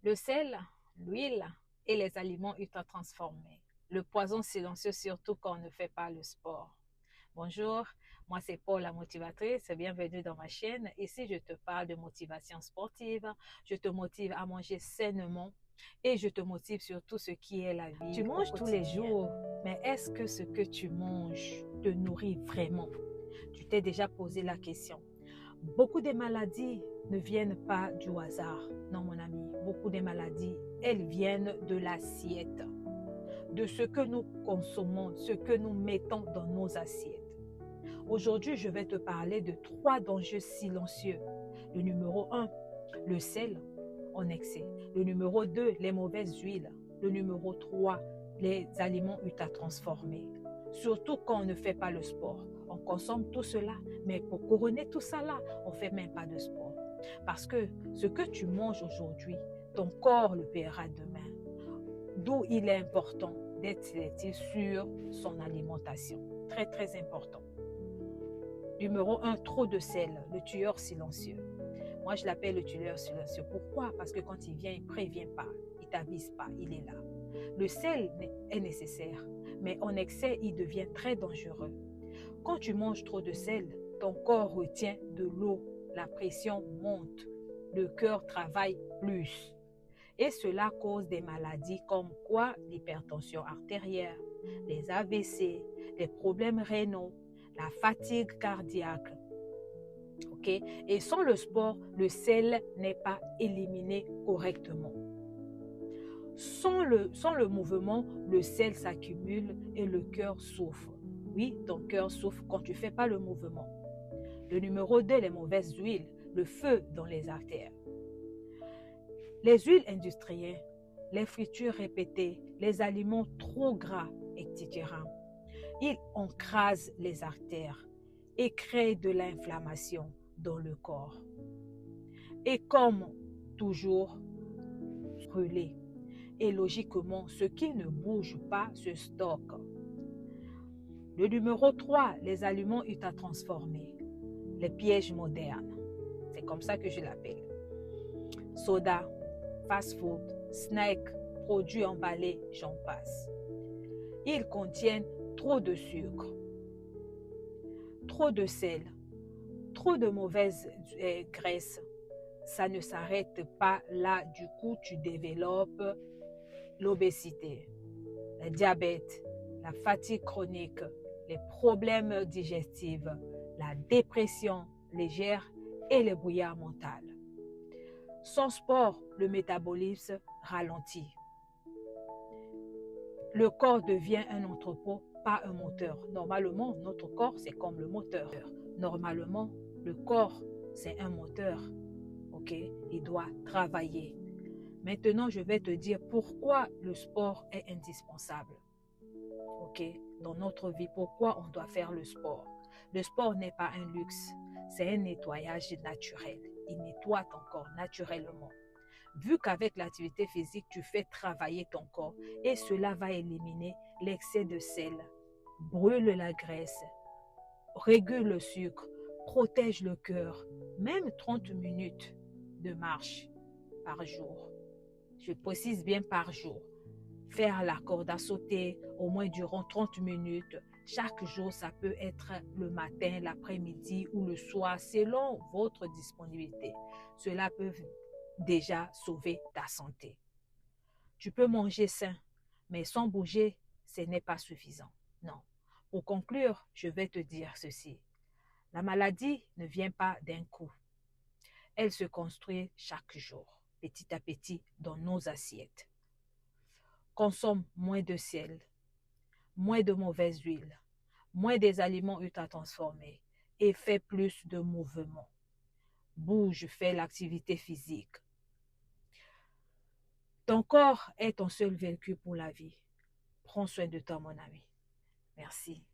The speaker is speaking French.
Le sel, l'huile et les aliments ultra transformés. Le poison silencieux, surtout quand on ne fait pas le sport. Bonjour, moi c'est Paul, la motivatrice. Bienvenue dans ma chaîne. Ici, je te parle de motivation sportive. Je te motive à manger sainement et je te motive sur tout ce qui est la vie. Tu manges tous les jours, mais est-ce que ce que tu manges te nourrit vraiment? Tu t'es déjà posé la question. Beaucoup de maladies ne viennent pas du hasard, non mon ami. Beaucoup de maladies, elles viennent de l'assiette, de ce que nous consommons, ce que nous mettons dans nos assiettes. Aujourd'hui, je vais te parler de 3 dangers silencieux. Le numéro 1, le sel en excès. Le numéro 2, les mauvaises huiles. Le numéro 3, les aliments ultra transformés. Surtout quand on ne fait pas le sport. On consomme tout cela, mais pour couronner tout ça là, on ne fait même pas de sport. Parce que ce que tu manges aujourd'hui, ton corps le paiera demain. D'où il est important d'être sélectif sur son alimentation. Très, très important. Numéro 1, trop de sel, le tueur silencieux. Moi, je l'appelle le tueur silencieux. Pourquoi? Parce que quand il vient, il ne prévient pas, il ne t'avise pas, il est là. Le sel est nécessaire, mais en excès, il devient très dangereux. Quand tu manges trop de sel, ton corps retient de l'eau, la pression monte, le cœur travaille plus. Et cela cause des maladies comme quoi? L'hypertension artérielle, les AVC, les problèmes rénaux, la fatigue cardiaque. Ok? Et sans le sport, le sel n'est pas éliminé correctement. Sans le mouvement, le sel s'accumule et le cœur souffre. Oui, ton cœur souffre quand tu ne fais pas le mouvement. Le numéro 2, les mauvaises huiles, le feu dans les artères. Les huiles industrielles, les fritures répétées, les aliments trop gras, etc. Ils encrasent les artères et créent de l'inflammation dans le corps. Et comme toujours, brûler. Et logiquement, ce qui ne bouge pas se stocke. Le numéro 3, les aliments ultra transformés, les pièges modernes. C'est comme ça que je l'appelle. Soda, fast-food, snacks, produits emballés, j'en passe. Ils contiennent trop de sucre, trop de sel, trop de mauvaises graisses. Ça ne s'arrête pas là. Du coup, tu développes l'obésité, le diabète, la fatigue chronique, les problèmes digestifs, la dépression légère et le brouillard mental. Sans sport, le métabolisme ralentit. Le corps devient un entrepôt, pas un moteur. Normalement, notre corps, c'est comme le moteur. Normalement, le corps, c'est un moteur. Ok? Il doit travailler. Maintenant, je vais te dire pourquoi le sport est indispensable. Ok? Dans notre vie, pourquoi on doit faire le sport? Le sport n'est pas un luxe, c'est un nettoyage naturel. Il nettoie ton corps naturellement. Vu qu'avec l'activité physique, tu fais travailler ton corps et cela va éliminer l'excès de sel, brûle la graisse, régule le sucre, protège le cœur, même 30 minutes de marche par jour. Je précise bien par jour. Faire la corde à sauter au moins durant 30 minutes. Chaque jour, ça peut être le matin, l'après-midi ou le soir, selon votre disponibilité. Cela peut déjà sauver ta santé. Tu peux manger sain, mais sans bouger, ce n'est pas suffisant. Non. Pour conclure, je vais te dire ceci. La maladie ne vient pas d'un coup. Elle se construit chaque jour, petit à petit, dans nos assiettes. Consomme moins de sel, moins de mauvaises huiles, moins des aliments ultra transformés et fais plus de mouvements. Bouge, fais l'activité physique. Ton corps est ton seul véhicule pour la vie. Prends soin de toi, mon ami. Merci.